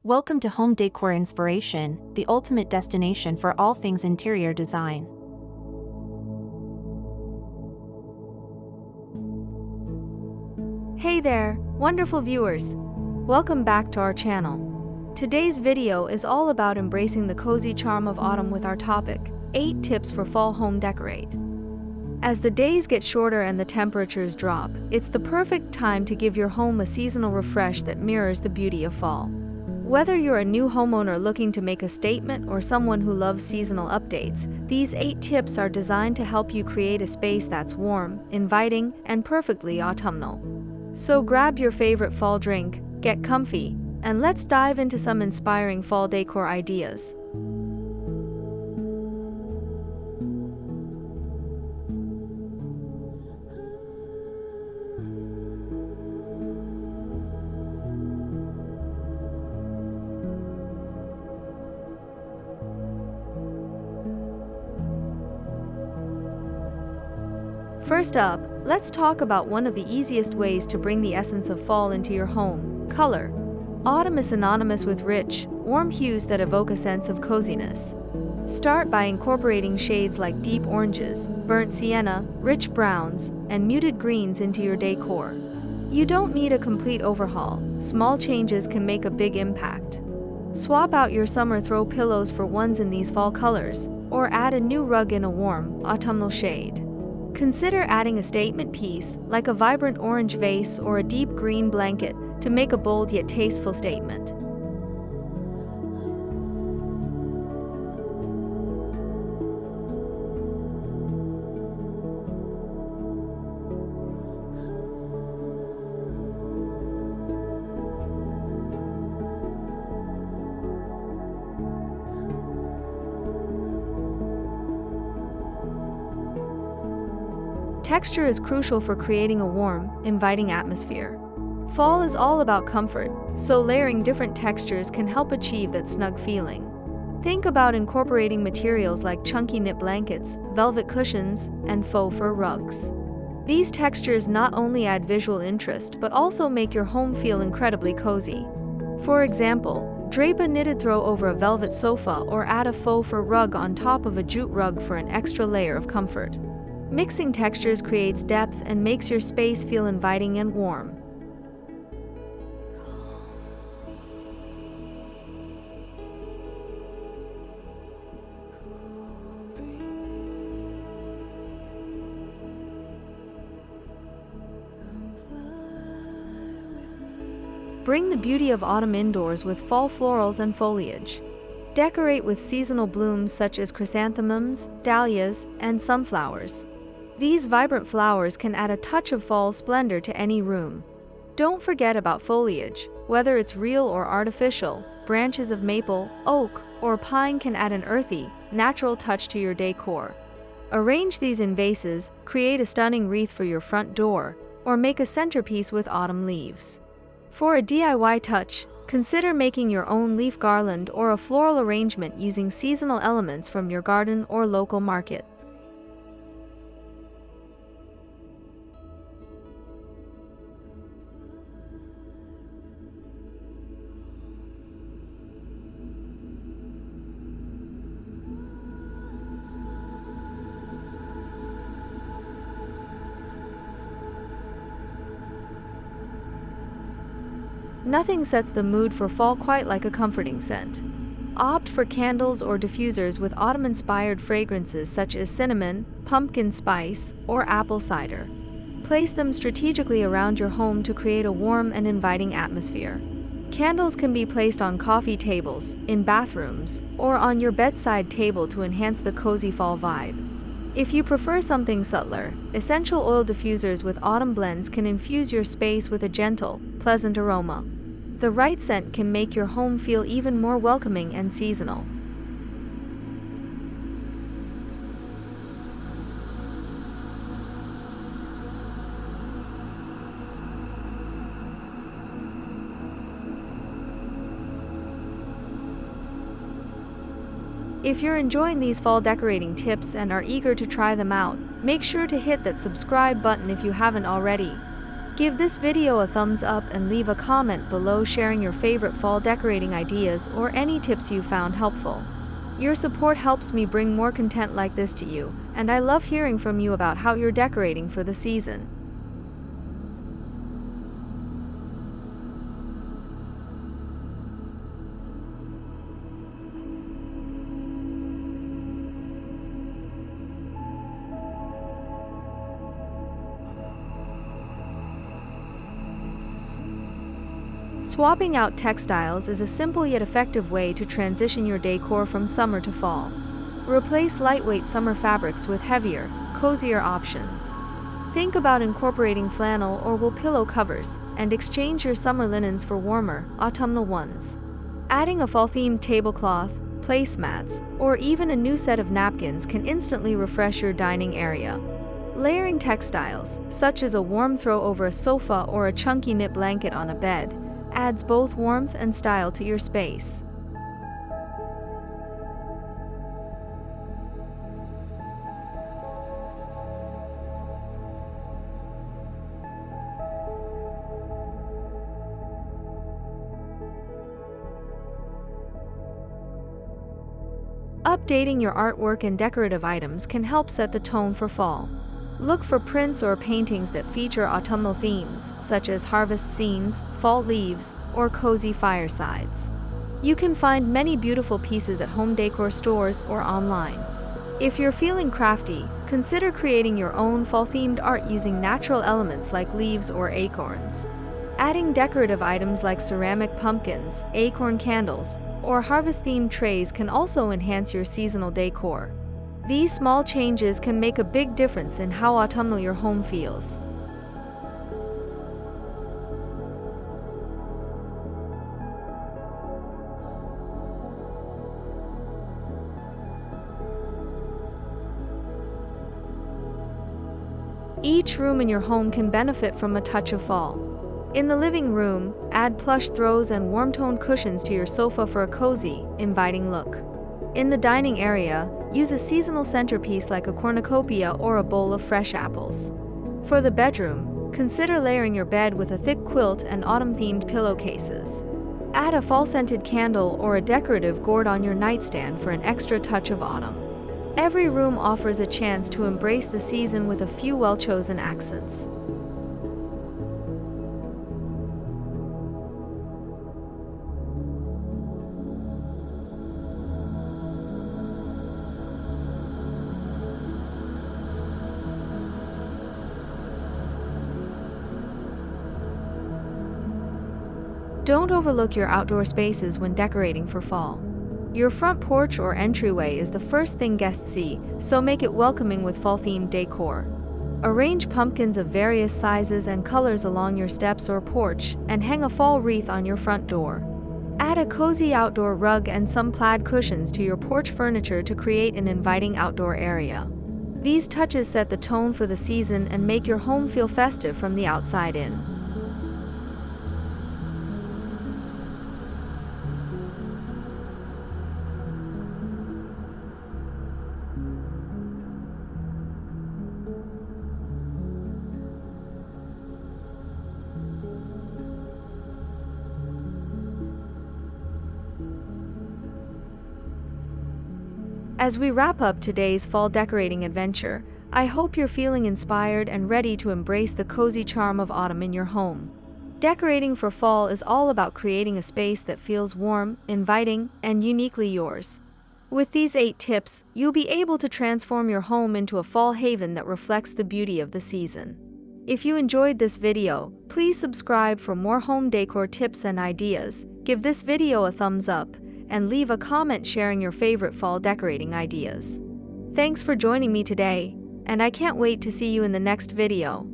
Welcome to Home Decor Inspiration, the ultimate destination for all things interior design. Hey there, wonderful viewers! Welcome back to our channel. Today's video is all about embracing the cozy charm of autumn with our topic, 8 tips for fall home decorate. As the days get shorter and the temperatures drop, it's the perfect time to give your home a seasonal refresh that mirrors the beauty of fall. Whether you're a new homeowner looking to make a statement or someone who loves seasonal updates, these 8 tips are designed to help you create a space that's warm, inviting, and perfectly autumnal. So grab your favorite fall drink, get comfy, and let's dive into some inspiring fall decor ideas. First up, let's talk about one of the easiest ways to bring the essence of fall into your home: color. Autumn is synonymous with rich, warm hues that evoke a sense of coziness. Start by incorporating shades like deep oranges, burnt sienna, rich browns, and muted greens into your decor. You don't need a complete overhaul. Small changes can make a big impact. Swap out your summer throw pillows for ones in these fall colors, or add a new rug in a warm, autumnal shade. Consider adding a statement piece, like a vibrant orange vase or a deep green blanket, to make a bold yet tasteful statement. Texture is crucial for creating a warm, inviting atmosphere. Fall is all about comfort, so layering different textures can help achieve that snug feeling. Think about incorporating materials like chunky knit blankets, velvet cushions, and faux fur rugs. These textures not only add visual interest but also make your home feel incredibly cozy. For example, drape a knitted throw over a velvet sofa or add a faux fur rug on top of a jute rug for an extra layer of comfort. Mixing textures creates depth and makes your space feel inviting and warm. Bring the beauty of autumn indoors with fall florals and foliage. Decorate with seasonal blooms such as chrysanthemums, dahlias, and sunflowers. These vibrant flowers can add a touch of fall splendor to any room. Don't forget about foliage. Whether it's real or artificial, branches of maple, oak, or pine can add an earthy, natural touch to your decor. Arrange these in vases, create a stunning wreath for your front door, or make a centerpiece with autumn leaves. For a DIY touch, consider making your own leaf garland or a floral arrangement using seasonal elements from your garden or local market. Nothing sets the mood for fall quite like a comforting scent. Opt for candles or diffusers with autumn-inspired fragrances such as cinnamon, pumpkin spice, or apple cider. Place them strategically around your home to create a warm and inviting atmosphere. Candles can be placed on coffee tables, in bathrooms, or on your bedside table to enhance the cozy fall vibe. If you prefer something subtler, essential oil diffusers with autumn blends can infuse your space with a gentle, pleasant aroma. The right scent can make your home feel even more welcoming and seasonal. If you're enjoying these fall decorating tips and are eager to try them out, make sure to hit that subscribe button if you haven't already. Give this video a thumbs up and leave a comment below sharing your favorite fall decorating ideas or any tips you found helpful. Your support helps me bring more content like this to you, and I love hearing from you about how you're decorating for the season. Swapping out textiles is a simple yet effective way to transition your decor from summer to fall. Replace lightweight summer fabrics with heavier, cozier options. Think about incorporating flannel or wool pillow covers, and exchange your summer linens for warmer, autumnal ones. Adding a fall-themed tablecloth, placemats, or even a new set of napkins can instantly refresh your dining area. Layering textiles, such as a warm throw over a sofa or a chunky knit blanket on a bed, adds both warmth and style to your space. Updating your artwork and decorative items can help set the tone for fall. Look for prints or paintings that feature autumnal themes, such as harvest scenes, fall leaves, or cozy firesides. You can find many beautiful pieces at home decor stores or online. If you're feeling crafty, consider creating your own fall-themed art using natural elements like leaves or acorns. Adding decorative items like ceramic pumpkins, acorn candles, or harvest-themed trays can also enhance your seasonal decor. These small changes can make a big difference in how autumnal your home feels. Each room in your home can benefit from a touch of fall. In the living room, add plush throws and warm-toned cushions to your sofa for a cozy, inviting look. In the dining area, use a seasonal centerpiece like a cornucopia or a bowl of fresh apples. For the bedroom, consider layering your bed with a thick quilt and autumn-themed pillowcases. Add a fall-scented candle or a decorative gourd on your nightstand for an extra touch of autumn. Every room offers a chance to embrace the season with a few well-chosen accents. Don't overlook your outdoor spaces when decorating for fall. Your front porch or entryway is the first thing guests see, so make it welcoming with fall-themed decor. Arrange pumpkins of various sizes and colors along your steps or porch, and hang a fall wreath on your front door. Add a cozy outdoor rug and some plaid cushions to your porch furniture to create an inviting outdoor area. These touches set the tone for the season and make your home feel festive from the outside in. As we wrap up today's fall decorating adventure, I hope you're feeling inspired and ready to embrace the cozy charm of autumn in your home. Decorating for fall is all about creating a space that feels warm, inviting, and uniquely yours. With these 8 tips, you'll be able to transform your home into a fall haven that reflects the beauty of the season. If you enjoyed this video, please subscribe for more home decor tips and ideas, give this video a thumbs up, and leave a comment sharing your favorite fall decorating ideas. Thanks for joining me today, and I can't wait to see you in the next video.